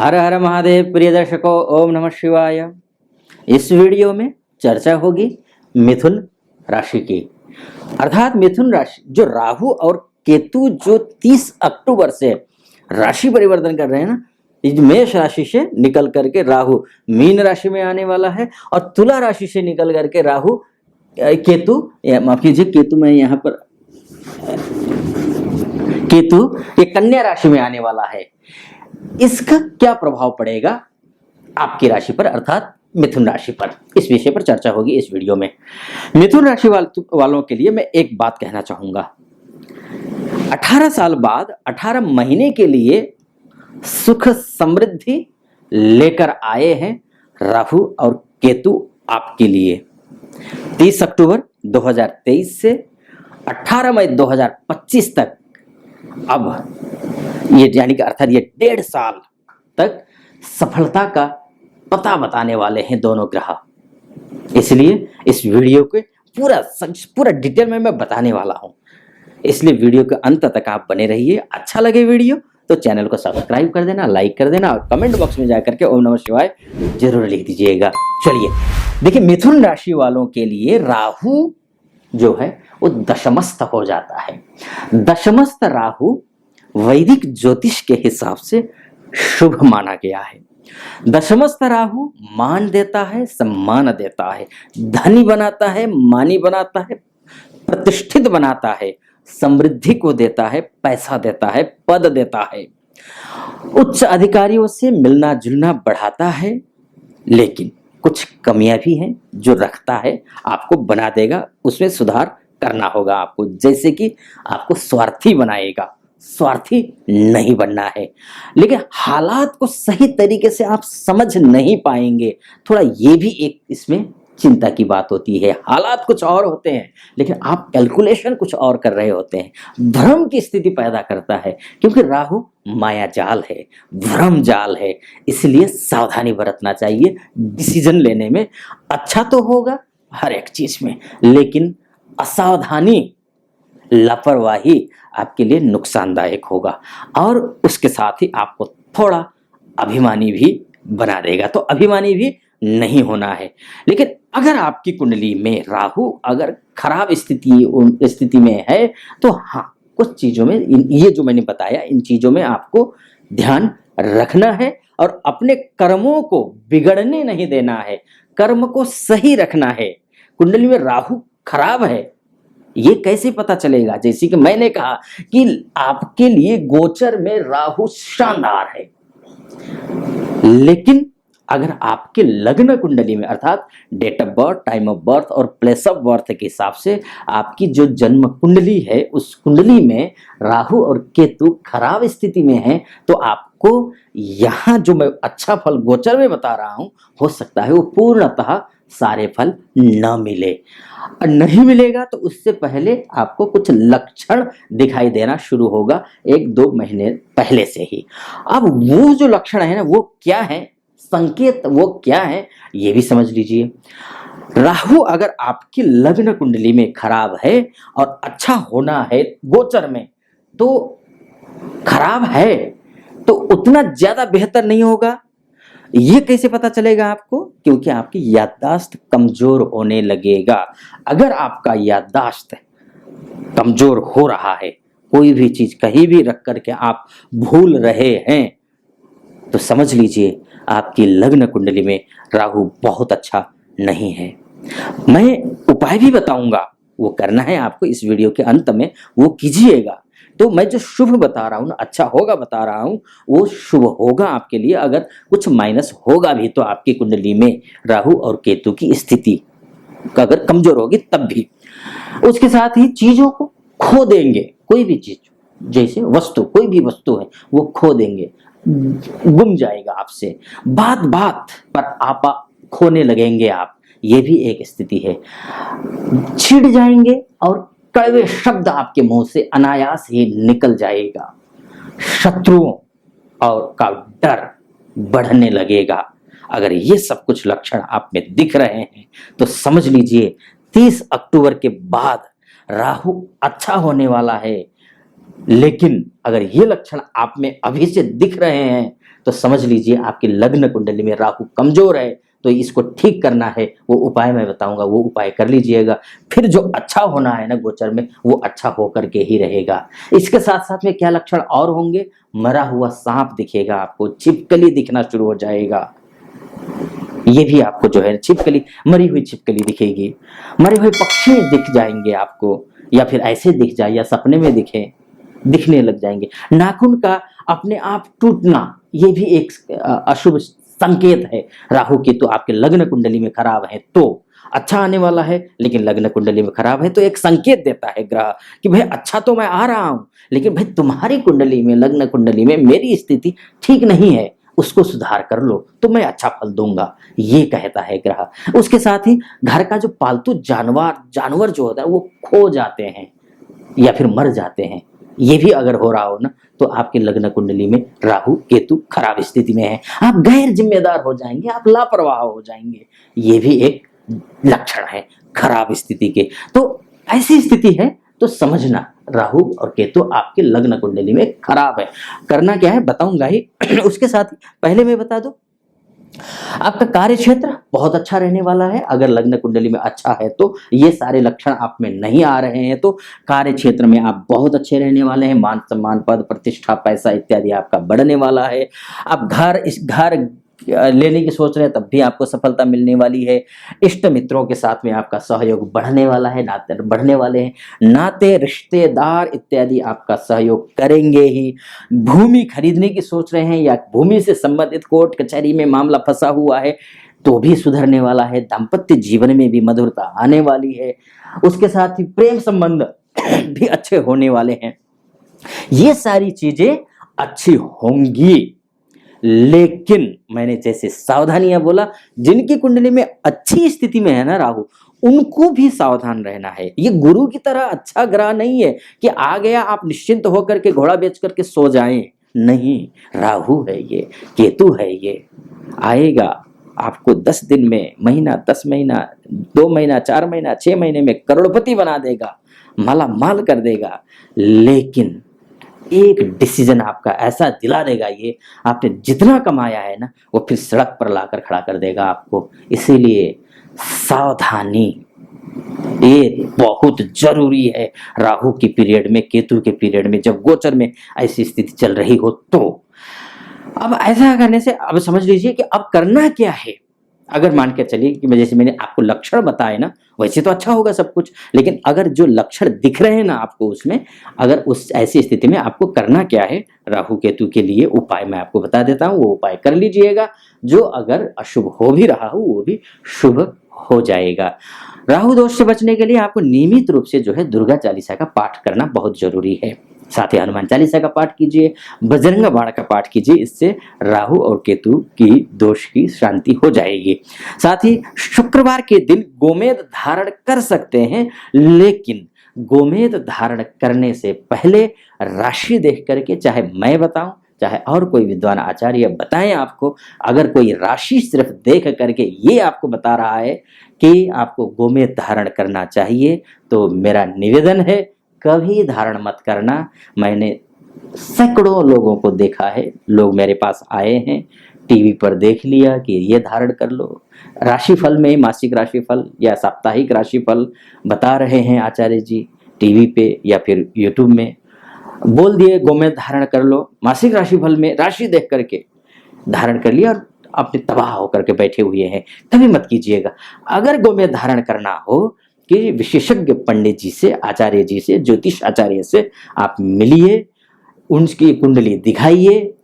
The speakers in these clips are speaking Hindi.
हर हर महादेव। प्रिय दर्शकों, ओम नमः शिवाय। इस वीडियो में चर्चा होगी मिथुन राशि की, अर्थात मिथुन राशि जो राहु और केतु जो 30 अक्टूबर से राशि परिवर्तन कर रहे हैं ना, इस मेष राशि से निकल करके राहु मीन राशि में आने वाला है और तुला राशि से निकल करके राहु केतु, माफ कीजिए, केतु में यहाँ पर केतु ये कन्या राशि में आने वाला है। इसका क्या प्रभाव पड़ेगा आपकी राशि पर, अर्थात मिथुन राशि पर, इस विषय पर चर्चा होगी इस वीडियो में। मिथुन राशि वालों के लिए मैं एक बात कहना चाहूंगा। 18 साल बाद 18 महीने के लिए सुख समृद्धि लेकर आए हैं राहु और केतु आपके लिए। 30 अक्टूबर 2023 से 18 मई 2025 तक, अब ये यानी कि अर्थात ये 1.5 साल तक सफलता का पता बताने वाले हैं दोनों ग्रह। इसलिए इस वीडियो के पूरा डिटेल में मैं बताने वाला हूं, इसलिए वीडियो के अंत तक आप बने रहिए। अच्छा लगे वीडियो तो चैनल को सब्सक्राइब कर देना, लाइक कर देना और कमेंट बॉक्स में जाकर के ओम नमः शिवाय जरूर लिख दीजिएगा। चलिए देखिए, मिथुन राशि वालों के लिए राहु जो है वो दशमस्थ हो जाता है। दशमस्थ राहु वैदिक ज्योतिष के हिसाब से शुभ माना गया है। दशमस्थ राहु मान देता है, सम्मान देता है, धनी बनाता है, मानी बनाता है, प्रतिष्ठित बनाता है, समृद्धि को देता है, पैसा देता है, पद देता है, उच्च अधिकारियों से मिलना जुलना बढ़ाता है। लेकिन कुछ कमियां भी हैं जो रखता है, आपको बना देगा, उसमें सुधार करना होगा आपको। जैसे कि आपको स्वार्थी बनाएगा, स्वार्थी नहीं बनना है। लेकिन हालात को सही तरीके से आप समझ नहीं पाएंगे, थोड़ा ये भी एक इसमें चिंता की बात होती है। हालात कुछ और होते हैं लेकिन आप कैलकुलेशन कुछ और कर रहे होते हैं। भ्रम की स्थिति पैदा करता है क्योंकि राहु माया जाल है, भ्रम जाल है, इसलिए सावधानी बरतना चाहिए डिसीजन लेने में। अच्छा तो होगा हर एक चीज में, लेकिन असावधानी, लापरवाही आपके लिए नुकसानदायक होगा और उसके साथ ही आपको थोड़ा अभिमानी भी बना देगा। तो अभिमानी भी नहीं होना है। लेकिन अगर आपकी कुंडली में राहु अगर खराब स्थिति में है तो हाँ, कुछ चीजों में ये जो मैंने बताया, इन चीजों में आपको ध्यान रखना है और अपने कर्मों को बिगड़ने नहीं देना है, कर्म को सही रखना है। कुंडली में राहु खराब है, ये कैसे पता चलेगा? जैसे कि मैंने कहा कि आपके लिए गोचर में राहु शानदार है, लेकिन अगर आपके लग्न कुंडली में अर्थात date of birth, time of birth और प्लेस ऑफ बर्थ के हिसाब से आपकी जो जन्म कुंडली है, उस कुंडली में राहु और केतु खराब स्थिति में है, तो आपको यहाँ जो मैं अच्छा फल गोचर में बता रहा हूं, हो सकता है वो पूर्णतः सारे फल न मिले। नहीं मिलेगा तो उससे पहले आपको कुछ लक्षण दिखाई देना शुरू होगा 1-2 महीने पहले से ही। अब वो जो लक्षण है ना, वो क्या है, संकेत वो क्या है, ये भी समझ लीजिए। राहु अगर आपकी लग्न कुंडली में खराब है और अच्छा होना है गोचर में, तो खराब है तो उतना ज्यादा बेहतर नहीं होगा। ये कैसे पता चलेगा आपको? क्योंकि आपकी याददाश्त कमजोर होने लगेगा। अगर आपका याददाश्त कमजोर हो रहा है, कोई भी चीज कहीं भी रख करके आप भूल रहे हैं, तो समझ लीजिए आपकी लग्न कुंडली में राहु बहुत अच्छा नहीं है। मैं उपाय भी बताऊंगा, वो करना है आपको इस वीडियो के अंत में, वो कीजिएगा। तो मैं जो शुभ बता रहा हूं ना, अच्छा होगा बता रहा हूं, वो शुभ होगा आपके लिए। अगर कुछ माइनस होगा भी तो आपकी कुंडली में राहु और केतु की स्थिति अगर कमजोर होगी तब भी। उसके साथ ही चीजों को खो देंगे, कोई भी चीज, जैसे वस्तु, कोई भी वस्तु है वो खो देंगे, गुम जाएगा आपसे, बात बात पर आप खोने लगेंगे आप, ये भी एक स्थिति है। छिड़ जाएंगे और कड़वे शब्द आपके मुंह से अनायास ही निकल जाएगा, शत्रुओं और का डर बढ़ने लगेगा। अगर ये सब कुछ लक्षण आप में दिख रहे हैं तो समझ लीजिए 30 अक्टूबर के बाद राहु अच्छा होने वाला है। लेकिन अगर ये लक्षण आप में अभी से दिख रहे हैं तो समझ लीजिए आपकी लग्न कुंडली में राहु कमजोर है, तो इसको ठीक करना है, वो उपाय मैं बताऊंगा, वो उपाय कर लीजिएगा। फिर जो अच्छा होना है ना गोचर में, वो अच्छा होकर के ही रहेगा। इसके साथ साथ में क्या लक्षण और होंगे, मरा हुआ सांप दिखेगा आपको, छिपकली दिखना शुरू हो जाएगा। ये भी आपको जो है छिपकली, मरी हुई छिपकली दिखेगी, मरे हुए पक्षी दिख जाएंगे आपको, या फिर ऐसे दिख जाए या सपने में दिखने लग जाएंगे। नाखून का अपने आप टूटना, ये भी एक अशुभ संकेत है राहु की। तो आपके लग्न कुंडली में खराब है तो अच्छा आने वाला है, लेकिन लग्न कुंडली में खराब है तो एक संकेत देता है ग्रह कि भाई अच्छा तो मैं आ रहा हूं, लेकिन भाई तुम्हारी कुंडली में, लग्न कुंडली में मेरी स्थिति ठीक नहीं है, उसको सुधार कर लो तो मैं अच्छा फल दूंगा, ये कहता है ग्रह। उसके साथ ही घर का जो पालतू जानवर जो होता है वो खो जाते हैं या फिर मर जाते हैं, ये भी अगर हो रहा हो ना, तो आपके लग्न कुंडली में राहु केतु खराब स्थिति में है। आप गैर जिम्मेदार हो जाएंगे, आप लापरवाह हो जाएंगे, ये भी एक लक्षण है खराब स्थिति के। तो ऐसी स्थिति है तो समझना राहु और केतु आपके लग्न कुंडली में खराब है। करना क्या है बताऊंगा ही। उसके साथ ही पहले मैं बता दूं, आपका कार्य क्षेत्र बहुत अच्छा रहने वाला है। अगर लग्न कुंडली में अच्छा है तो ये सारे लक्षण आप में नहीं आ रहे हैं तो कार्य क्षेत्र में आप बहुत अच्छे रहने वाले हैं। मान सम्मान, पद प्रतिष्ठा, पैसा इत्यादि आपका बढ़ने वाला है। आप घर लेने की सोच रहे हैं तब भी आपको सफलता मिलने वाली है। इष्ट मित्रों के साथ में आपका सहयोग बढ़ने वाला है, नाते बढ़ने वाले हैं, नाते रिश्तेदार इत्यादि आपका सहयोग करेंगे ही। भूमि खरीदने की सोच रहे हैं या भूमि से संबंधित कोर्ट कचहरी में मामला फंसा हुआ है तो भी सुधरने वाला है। दाम्पत्य जीवन में भी मधुरता आने वाली है। उसके साथ ही प्रेम संबंध भी अच्छे होने वाले हैं। ये सारी चीजें अच्छी होंगी, लेकिन मैंने जैसे सावधानियां बोला, जिनकी कुंडली में अच्छी स्थिति में है ना राहु, उनको भी सावधान रहना है। ये गुरु की तरह अच्छा ग्रह नहीं है कि आ गया आप निश्चिंत होकर के घोड़ा बेच करके सो जाएं, नहीं। राहु है ये, केतु है ये, आएगा आपको 10 दिन में, महीना, 10 महीना, 2 महीना, 4 महीना, 6 महीने में करोड़पति बना देगा, माला माल कर देगा। लेकिन एक डिसीजन आपका ऐसा दिला देगा, ये आपने जितना कमाया है ना वो फिर सड़क पर लाकर खड़ा कर देगा आपको। इसीलिए सावधानी ये बहुत जरूरी है राहु की पीरियड में, केतु के पीरियड में, जब गोचर में ऐसी स्थिति चल रही हो तो। अब ऐसा करने से अब समझ लीजिए कि अब करना क्या है। अगर मान के चलिए कि जैसे मैंने आपको लक्षण बताए ना, वैसे तो अच्छा होगा सब कुछ, लेकिन अगर जो लक्षण दिख रहे हैं ना आपको उसमें, अगर उस ऐसी स्थिति में आपको करना क्या है, राहु केतु के लिए उपाय मैं आपको बता देता हूं, वो उपाय कर लीजिएगा। जो अगर अशुभ हो भी रहा हो वो भी शुभ हो जाएगा। राहु दोष से बचने के लिए आपको नियमित रूप से जो है दुर्गा चालीसा का पाठ करना बहुत जरूरी है। साथ ही हनुमान चालीसा का पाठ कीजिए, बजरंग बाण का पाठ कीजिए, इससे राहु और केतु की दोष की शांति हो जाएगी। साथ ही शुक्रवार के दिन गोमेद धारण कर सकते हैं, लेकिन गोमेद धारण करने से पहले राशि देख करके, चाहे मैं बताऊं चाहे और कोई विद्वान आचार्य बताएं आपको, अगर कोई राशि सिर्फ देख करके ये आपको बता रहा है कि आपको गोमेद धारण करना चाहिए, तो मेरा निवेदन है कभी धारण मत करना। मैंने सैकड़ों लोगों को देखा है, लोग मेरे पास आए हैं, टीवी पर देख लिया कि ये धारण कर लो। राशिफल में, मासिक राशिफल या साप्ताहिक राशिफल बता रहे हैं आचार्य जी टीवी पे या फिर यूट्यूब में, बोल दिए गोमेद धारण कर लो। मासिक राशिफल में राशि देख करके धारण कर लिया और अपने तबाह होकर के बैठे हुए हैं। कभी मत कीजिएगा। अगर गोमेद धारण करना हो कि विशेषज्ञ पंडित जी से, आचार्य जी से, ज्योतिष आचार्य से आप मिलिए, उनकी कुंडली दिखाइए,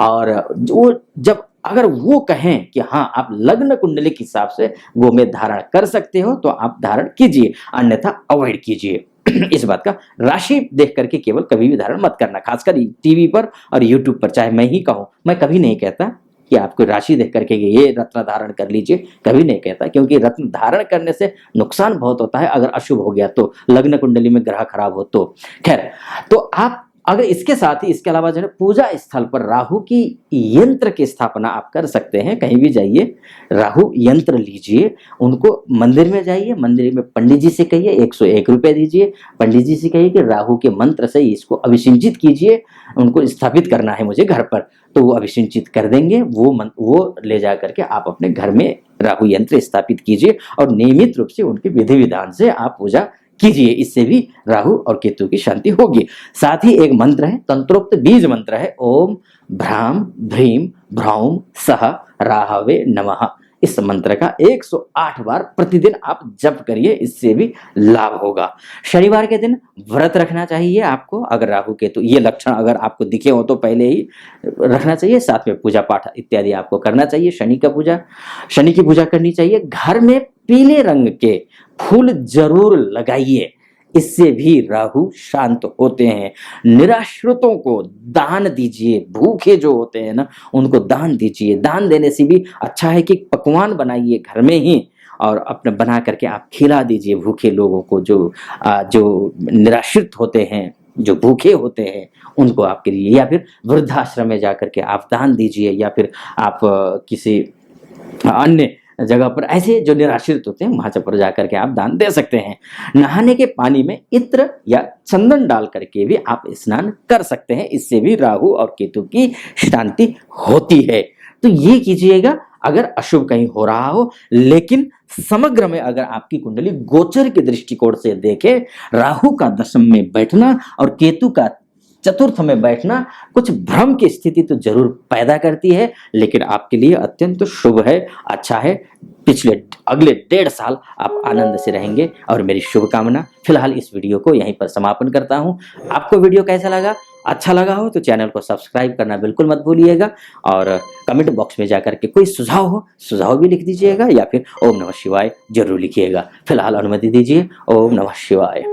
और वो जब अगर वो कहें कि हाँ आप लग्न कुंडली के हिसाब से गोमेद धारण कर सकते हो तो आप धारण कीजिए, अन्यथा अवॉइड कीजिए। इस बात का राशि देख करके केवल कभी भी धारण मत करना, खासकर टीवी पर और यूट्यूब पर। चाहे मैं ही कहूं, मैं कभी नहीं कहता कि आपको राशि देख करके ये रत्न धारण कर लीजिए, कभी नहीं कहता, क्योंकि रत्न धारण करने से नुकसान बहुत होता है अगर अशुभ हो गया तो, लग्न कुंडली में ग्रह खराब हो तो। खैर, तो आप अगर इसके साथ ही इसके अलावा जो है पूजा स्थल पर राहु की यंत्र की स्थापना आप कर सकते हैं। कहीं भी जाइए, राहु यंत्र लीजिए, उनको मंदिर में जाइए, मंदिर में पंडित जी से कहिए, 101 रुपए दीजिए, पंडित जी से कहिए कि राहु के मंत्र से इसको अभिषिंचित कीजिए, उनको स्थापित करना है मुझे घर पर। तो वो अभिसिंचित कर देंगे। वो ले जा करके आप अपने घर में राहु यंत्र स्थापित कीजिए और नियमित रूप से उनके विधि विधान से आप पूजा कीजिए। इससे भी राहु और केतु की शांति होगी। साथ ही एक मंत्र है, तंत्रोक्त बीज मंत्र है, ओम भ्राम भ्रीम भ्रौम सह राहवे नमः। इस मंत्र का 108 बार प्रतिदिन आप जप करिए, इससे भी लाभ होगा। शनिवार के दिन व्रत रखना चाहिए आपको। अगर राहु केतु ये लक्षण अगर आपको दिखे हो तो पहले ही रखना चाहिए। साथ में पूजा पाठ इत्यादि आपको करना चाहिए। शनि की पूजा करनी चाहिए। घर में पीले रंग के फूल जरूर लगाइए, इससे भी राहु शांत होते हैं। निराश्रितों को दान दीजिए, भूखे जो होते हैं ना उनको दान दीजिए। दान देने से भी अच्छा है कि पकवान बनाइए घर में ही और अपने बना करके आप खिला दीजिए भूखे लोगों को। जो निराश्रित होते हैं, जो भूखे होते हैं, उनको आपके लिए, या फिर वृद्धाश्रम में जाकर के आप दान दीजिए, या फिर आप किसी अन्य जगह पर ऐसे जो निराश्रित होते हैं वहां पर जाकर के आप दान दे सकते हैं। नहाने के पानी में इत्र या चंदन डाल करके भी आप स्नान कर सकते हैं, इससे भी राहु और केतु की शांति होती है। तो ये कीजिएगा अगर अशुभ कहीं हो रहा हो। लेकिन समग्र में अगर आपकी कुंडली गोचर के दृष्टिकोण से देखें, राहु का दशम में बैठना और केतु का चतुर्थ में बैठना कुछ भ्रम की स्थिति तो जरूर पैदा करती है, लेकिन आपके लिए अत्यंत शुभ है, अच्छा है। अगले 1.5 साल आप आनंद से रहेंगे और मेरी शुभकामना। फिलहाल इस वीडियो को यहीं पर समापन करता हूं। आपको वीडियो कैसा लगा? अच्छा लगा हो तो चैनल को सब्सक्राइब करना बिल्कुल मत भूलिएगा और कमेंट बॉक्स में जाकर के कोई सुझाव हो, सुझाव भी लिख दीजिएगा, या फिर ओम नमः शिवाय जरूर लिखिएगा। फिलहाल अनुमति दीजिए। ओम नमः शिवाय।